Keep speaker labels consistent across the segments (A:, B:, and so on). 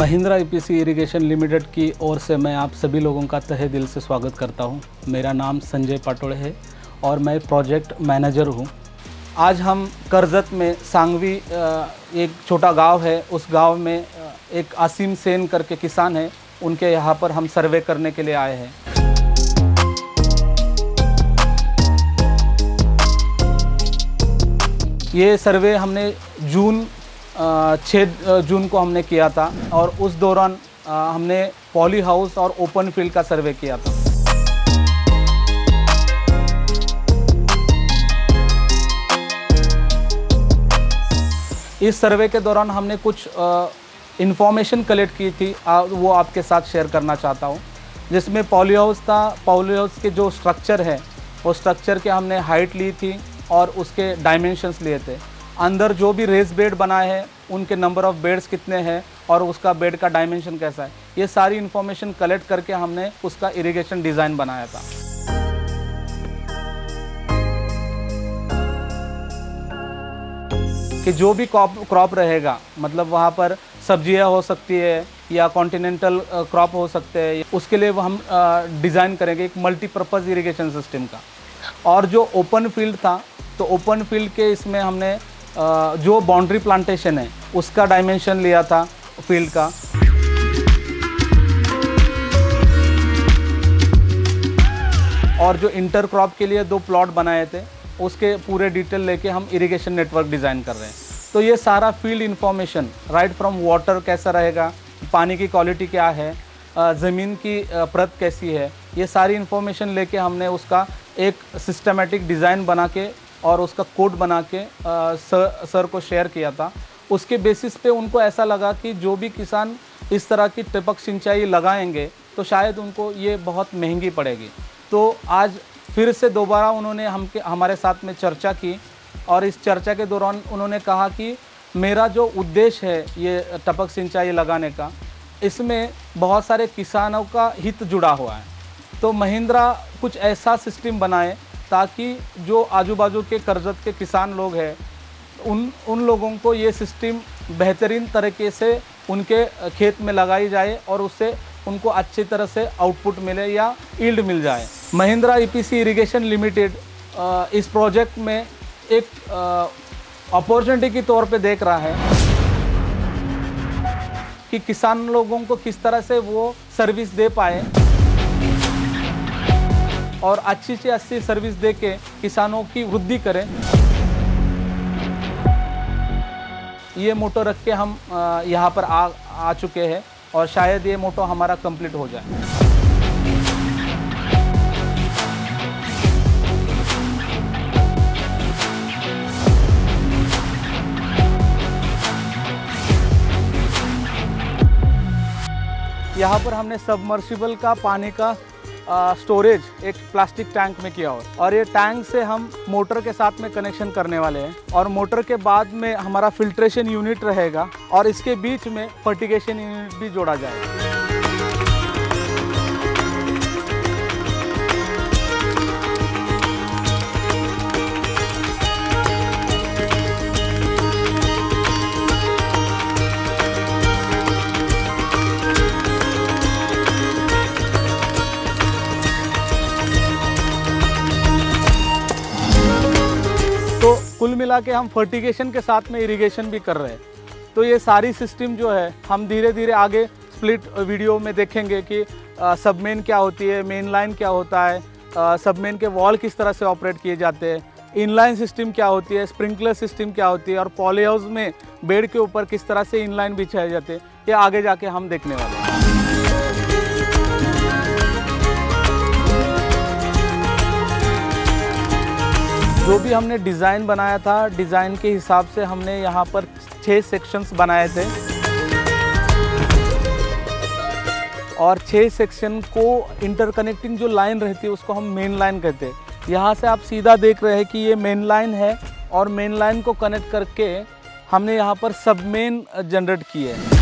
A: Mahindra EPC irrigation limited की ओर से मैं आप सभी लोगों का तहे दिल से स्वागत करता हूं। मेरा नाम संजय पाटोड़े है और मैं प्रोजेक्ट मैनेजर हूं। आज हम करजत में सांगवी एक छोटा गांव है, उस गांव में एक आसिम सेन करके किसान है, उनके यहां पर हम सर्वे करने के लिए आए हैं। ये सर्वे हमने 6 जून को हमने किया था और उस दौरान हमने पॉली हाउस और ओपन फील्ड का सर्वे किया था। इस सर्वे के दौरान हमने कुछ इंफॉर्मेशन कलेक्ट की थी, वो आपके साथ शेयर करना चाहता हूँ। जिसमें पॉली हाउस था, पॉली हाउस के जो स्ट्रक्चर है वो स्ट्रक्चर के हमने हाइट ली थी और उसके डायमेंशंस लिए थे। अंदर जो भी रेस बेड बनाए हैं उनके नंबर ऑफ़ बेड्स कितने हैं और उसका बेड का डायमेंशन कैसा है, ये सारी इन्फॉर्मेशन कलेक्ट करके हमने उसका इरिगेशन डिज़ाइन बनाया था। कि जो भी क्रॉप रहेगा, मतलब वहाँ पर सब्जियाँ हो सकती है या कॉन्टिनेंटल क्रॉप हो सकते हैं, उसके लिए वो हम डिज़ाइन करेंगे एक मल्टीपर्पज़ इरिगेशन सिस्टम का। और जो ओपन फील्ड था, तो ओपन फील्ड के इसमें हमने जो बाउंड्री प्लांटेशन है उसका डायमेंशन लिया था फील्ड का। और जो इंटर क्रॉप के लिए 2 प्लॉट बनाए थे, उसके पूरे डिटेल लेके हम इरिगेशन नेटवर्क डिज़ाइन कर रहे हैं। तो ये सारा field information, right from water कैसा रहेगा, पानी की क्वालिटी क्या है, ज़मीन की परत कैसी है, ये सारी इन्फॉर्मेशन लेके हमने उसका एक सिस्टमेटिक डिज़ाइन बना के और उसका कोड बना के सर को शेयर किया था। उसके बेसिस पे उनको ऐसा लगा कि जो भी किसान इस तरह की टपक सिंचाई लगाएंगे तो शायद उनको ये बहुत महंगी पड़ेगी। तो आज फिर से दोबारा उन्होंने हमारे साथ में चर्चा की और इस चर्चा के दौरान उन्होंने कहा कि मेरा जो उद्देश्य है ये टपक सिंचाई लगाने का, इसमें बहुत सारे किसानों का हित जुड़ा हुआ है। तो महिंद्रा कुछ ऐसा सिस्टम बनाए ताकि जो आजू बाजू के करजत के किसान लोग हैं उन लोगों को ये सिस्टम बेहतरीन तरीके से उनके खेत में लगाई जाए और उससे उनको अच्छी तरह से आउटपुट मिले या यील्ड मिल जाए। महिंद्रा ईपीसी इरिगेशन लिमिटेड इस प्रोजेक्ट में एक अपॉर्चुनिटी के तौर पे देख रहा है कि किसान लोगों को किस तरह से वो सर्विस दे पाए और अच्छी से अच्छी सर्विस दे के किसानों की वृद्धि करें। ये मोटो रख के हम यहाँ पर आ चुके हैं और शायद ये मोटो हमारा कंप्लीट हो जाए। यहाँ पर हमने सबमर्सिबल का पानी का स्टोरेज एक प्लास्टिक टैंक में किया हुआ और ये टैंक से हम मोटर के साथ में कनेक्शन करने वाले हैं और मोटर के बाद में हमारा फिल्ट्रेशन यूनिट रहेगा और इसके बीच में फर्टिगेशन यूनिट भी जोड़ा जाएगा। तो कुल मिला के हम फर्टिगेशन के साथ में इरिगेशन भी कर रहे हैं। तो ये सारी सिस्टम जो है हम धीरे धीरे आगे स्प्लिट वीडियो में देखेंगे कि सबमेन क्या होती है, मेन लाइन क्या होता है, सबमेन के वॉल किस तरह से ऑपरेट किए जाते हैं, इनलाइन सिस्टम क्या होती है, स्प्रिंकलर सिस्टम क्या होती है और पॉली हाउस में बेड के ऊपर किस तरह से इनलाइन बिछाए जाते हैं, ये आगे जाके हम देखने वाले हैं। जो भी हमने डिज़ाइन बनाया था, डिज़ाइन के हिसाब से हमने यहाँ पर 6 सेक्शंस बनाए थे और 6 सेक्शन को इंटरकनेक्टिंग जो लाइन रहती है उसको हम मेन लाइन कहते हैं। यहाँ से आप सीधा देख रहे हैं कि ये मेन लाइन है और मेन लाइन को कनेक्ट करके हमने यहाँ पर सब मेन जनरेट किए हैं।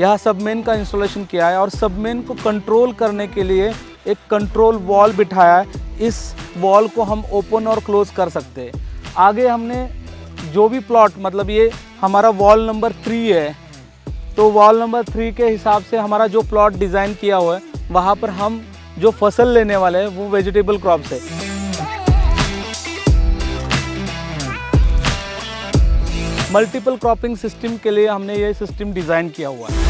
A: यहाँ सबमेन का इंस्टॉलेशन किया है और सबमेन को कंट्रोल करने के लिए एक कंट्रोल वॉल बिठाया है। इस वॉल को हम ओपन और क्लोज कर सकते हैं। आगे हमने जो भी प्लॉट, मतलब ये हमारा वॉल नंबर 3 है, तो वॉल नंबर 3 के हिसाब से हमारा जो प्लॉट डिज़ाइन किया हुआ है वहाँ पर हम जो फसल लेने वाले हैं वो वेजिटेबल क्रॉप्स है। मल्टीपल क्रॉपिंग सिस्टम के लिए हमने ये सिस्टम डिज़ाइन किया हुआ है।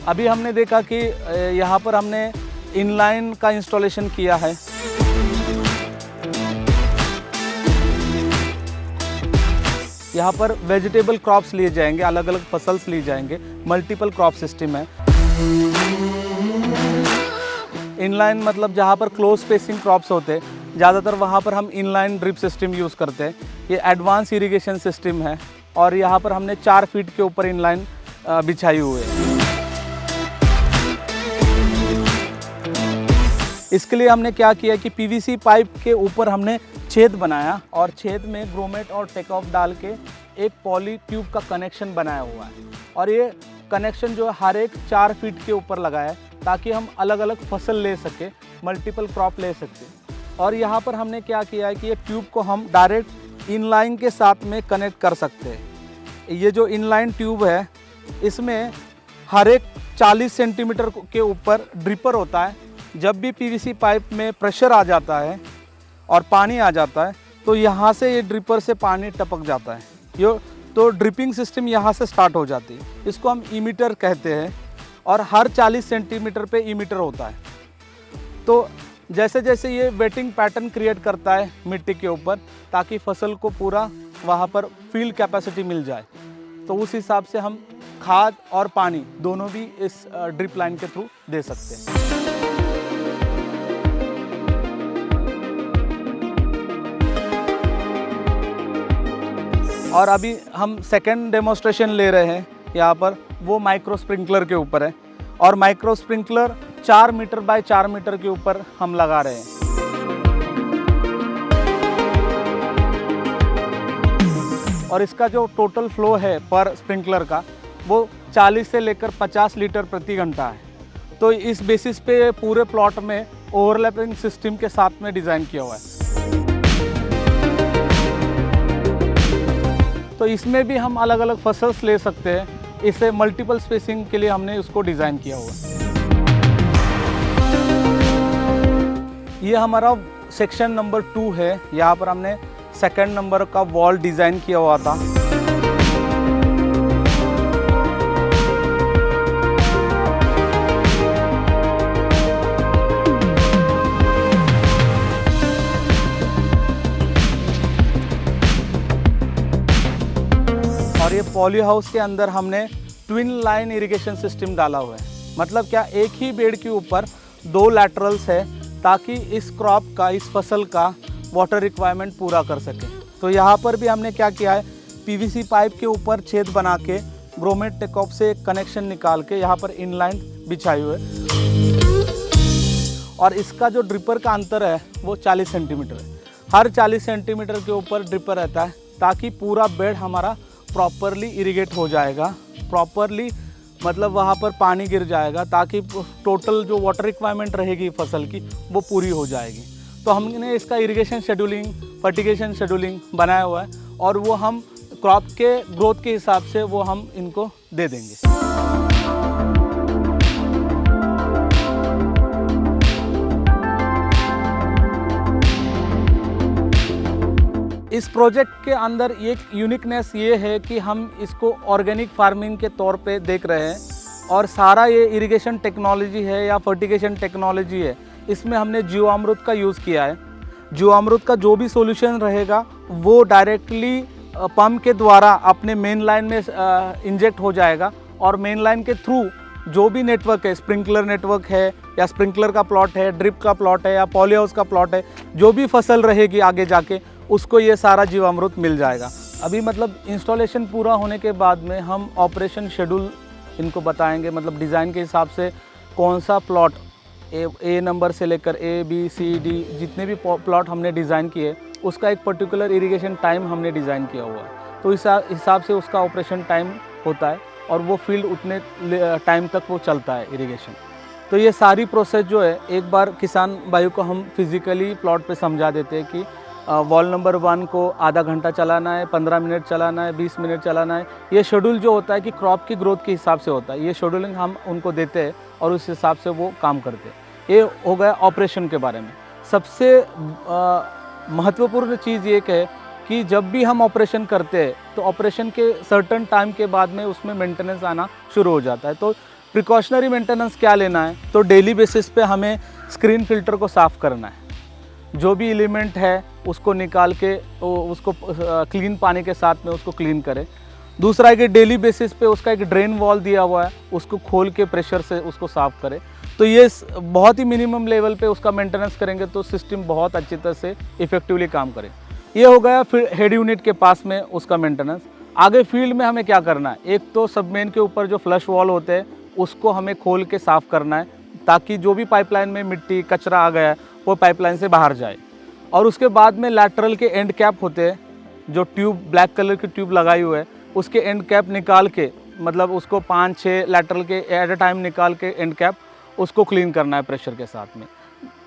A: अभी हमने देखा कि यहाँ पर हमने इनलाइन का इंस्टॉलेशन किया है। यहाँ पर वेजिटेबल क्रॉप्स लिए जाएंगे, अलग अलग फसल्स लिए जाएंगे, मल्टीपल क्रॉप सिस्टम है। इनलाइन मतलब जहाँ पर क्लोज स्पेसिंग क्रॉप्स होते हैं, ज़्यादातर वहाँ पर हम इनलाइन ड्रिप सिस्टम यूज़ करते हैं। ये एडवांस इरिगेशन सिस्टम है और यहाँ पर हमने 4 फीट के ऊपर इनलाइन बिछाई हुई है। इसके लिए हमने क्या किया कि पीवीसी पाइप के ऊपर हमने छेद बनाया और छेद में ग्रोमेट और टेक ऑफ डाल के एक पॉली ट्यूब का कनेक्शन बनाया हुआ है और ये कनेक्शन जो है हर एक 4 फीट के ऊपर लगाया है ताकि हम अलग अलग फसल ले सके, मल्टीपल क्रॉप ले सकते। और यहाँ पर हमने क्या किया है कि ये ट्यूब को हम डायरेक्ट इनलाइन के साथ में कनेक्ट कर सकते हैं। ये जो इनलाइन ट्यूब है इसमें हर एक 40 सेंटीमीटर के ऊपर ड्रिपर होता है। जब भी पीवीसी पाइप में प्रेशर आ जाता है और पानी आ जाता है तो यहाँ से ये ड्रिपर से पानी टपक जाता है। ये तो ड्रिपिंग सिस्टम यहाँ से स्टार्ट हो जाती है। इसको हम इमीटर कहते हैं और हर 40 सेंटीमीटर पे इमीटर होता है। तो जैसे जैसे ये वेटिंग पैटर्न क्रिएट करता है मिट्टी के ऊपर ताकि फसल को पूरा वहाँ पर फील्ड कैपेसिटी मिल जाए, तो उस हिसाब से हम खाद और पानी दोनों भी इस ड्रिप लाइन के थ्रू दे सकते हैं। और अभी हम सेकंड डेमोस्ट्रेशन ले रहे हैं यहाँ पर, वो माइक्रो स्प्रिंकलर के ऊपर है और micro sprinkler 4 metre by 4 metre के ऊपर हम लगा रहे हैं। और इसका जो टोटल फ्लो है पर स्प्रिंकलर का वो 40 से लेकर 50 लीटर प्रति घंटा है। तो इस बेसिस पे पूरे प्लॉट में ओवरलैपिंग सिस्टम के साथ में डिज़ाइन किया हुआ है। तो इसमें भी हम अलग अलग फसल्स ले सकते हैं। इसे मल्टीपल स्पेसिंग के लिए हमने उसको डिज़ाइन किया हुआ है। ये हमारा सेक्शन नंबर 2 है। यहाँ पर हमने सेकंड नंबर का वॉल डिज़ाइन किया हुआ था। और ये पॉली हाउस के अंदर हमने ट्विन लाइन इरिगेशन सिस्टम डाला हुआ है। मतलब क्या, एक ही बेड के ऊपर 2 लैटरल्स है ताकि इस क्रॉप का, इस फसल का वाटर रिक्वायरमेंट पूरा कर सके। तो यहाँ पर भी हमने क्या किया है, पीवीसी पाइप के ऊपर छेद बना के ग्रोमेट टेकऑफ से एक कनेक्शन निकाल के यहाँ पर इनलाइन बिछाई हुई है। और इसका जो ड्रिपर का अंतर है वो 40 सेंटीमीटर है। हर 40 सेंटीमीटर के ऊपर ड्रिपर रहता है ताकि पूरा बेड हमारा प्रॉपरली इरिगेट हो जाएगा। प्रॉपरली मतलब वहाँ पर पानी गिर जाएगा ताकि टोटल जो वाटर रिक्वायरमेंट रहेगी फसल की वो पूरी हो जाएगी। तो हमने इसका इरिगेशन शेड्यूलिंग, फर्टिगेशन शेड्यूलिंग बनाया हुआ है और वो हम क्रॉप के ग्रोथ के हिसाब से वो हम इनको दे देंगे। इस प्रोजेक्ट के अंदर एक यूनिकनेस ये है कि हम इसको ऑर्गेनिक फार्मिंग के तौर पे देख रहे हैं और सारा ये इरिगेशन टेक्नोलॉजी है या फर्टिगेशन टेक्नोलॉजी है, इसमें हमने जीवामृत का यूज़ किया है। जीवामृत का जो भी सॉल्यूशन रहेगा वो डायरेक्टली पंप के द्वारा अपने मेन लाइन में इंजेक्ट हो जाएगा और मेन लाइन के थ्रू जो भी नेटवर्क है, स्प्रिंकलर नेटवर्क है या स्प्रिंकलर का प्लॉट है, ड्रिप का प्लॉट है या पॉली हाउस का प्लॉट है, जो भी फसल रहेगी आगे जाके उसको ये सारा जीवामृत मिल जाएगा। अभी मतलब इंस्टॉलेशन पूरा होने के बाद में हम ऑपरेशन शेड्यूल इनको बताएंगे, मतलब डिज़ाइन के हिसाब से कौन सा प्लॉट ए नंबर से लेकर A, B, C, D जितने भी प्लॉट हमने डिज़ाइन किए उसका एक पर्टिकुलर इरिगेशन टाइम हमने डिज़ाइन किया हुआ है। तो इस हिसाब से उसका ऑपरेशन टाइम होता है और वो फील्ड उतने टाइम तक वो चलता है इरिगेशन। तो ये सारी प्रोसेस जो है एक बार किसान भाइयों को हम फिज़िकली प्लॉट पे समझा देते हैं कि वॉल नंबर 1 को आधा घंटा चलाना है, 15 मिनट चलाना है, 20 मिनट चलाना है। ये शेड्यूल जो होता है कि क्रॉप की ग्रोथ के हिसाब से होता है, ये शेड्यूलिंग हम उनको देते हैं और उस हिसाब से वो काम करते हैं। ये हो गया ऑपरेशन के बारे में। सबसे महत्वपूर्ण चीज़ ये है कि जब भी हम ऑपरेशन करते हैं तो ऑपरेशन के सर्टन टाइम के बाद में उसमें मेंटेनेंस आना शुरू हो जाता है। तो प्रिकॉशनरी मेंटेनेंस क्या लेना है, तो डेली बेसिस पे हमें स्क्रीन फिल्टर को साफ़ करना है। जो भी एलिमेंट है उसको निकाल के उसको क्लीन पानी के साथ में उसको क्लीन करें। दूसरा है कि डेली बेसिस पे उसका एक ड्रेन वॉल दिया हुआ है, उसको खोल के प्रेशर से उसको साफ़ करें। तो ये बहुत ही मिनिमम लेवल पे उसका मेंटेनेंस करेंगे तो सिस्टम बहुत अच्छी तरह से इफेक्टिवली काम करे। ये हो गया फिर हेड यूनिट के पास में उसका मेंटेनेंस। आगे फील्ड में हमें क्या करना है, एक तो सबमेन के ऊपर जो फ्लश वॉल होते हैं उसको हमें खोल के साफ़ करना है ताकि जो भी पाइपलाइन में मिट्टी कचरा आ गया है वो पाइपलाइन से बाहर जाए। और उसके बाद में लैटरल के एंड कैप होते हैं, जो ट्यूब ब्लैक कलर की ट्यूब लगाई हुई है उसके एंड कैप निकाल के, मतलब उसको 5-6 लैटरल के एट अ टाइम निकाल के एंड कैप उसको क्लीन करना है प्रेशर के साथ में।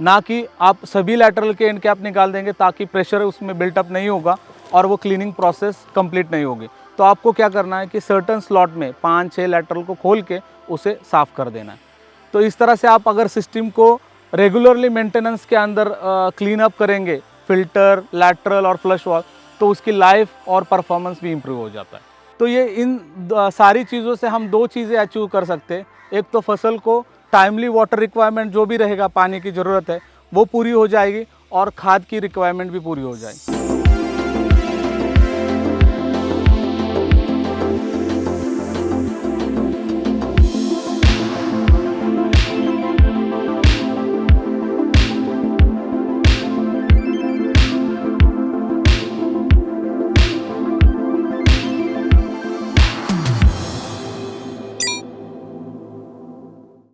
A: ना कि आप सभी लैटरल के एंड कैप निकाल देंगे ताकि प्रेशर उसमें बिल्टअप नहीं होगा और वो क्लीनिंग प्रोसेस कंप्लीट नहीं होगी। तो आपको क्या करना है कि सर्टन स्लॉट में 5-6 लैटरल को खोल के उसे साफ़ कर देना है। तो इस तरह से आप अगर सिस्टम को रेगुलरली मेंटेनेंस के अंदर क्लीन अप करेंगे, फिल्टर, लैटरल और फ्लश वॉल, तो उसकी लाइफ और परफॉर्मेंस भी इम्प्रूव हो जाता है। तो ये इन सारी चीज़ों से हम 2 चीज़ें अचीव कर सकते हैं। एक तो फसल को टाइमली वाटर रिक्वायरमेंट जो भी रहेगा, पानी की ज़रूरत है वो पूरी हो जाएगी और खाद की रिक्वायरमेंट भी पूरी हो जाएगी।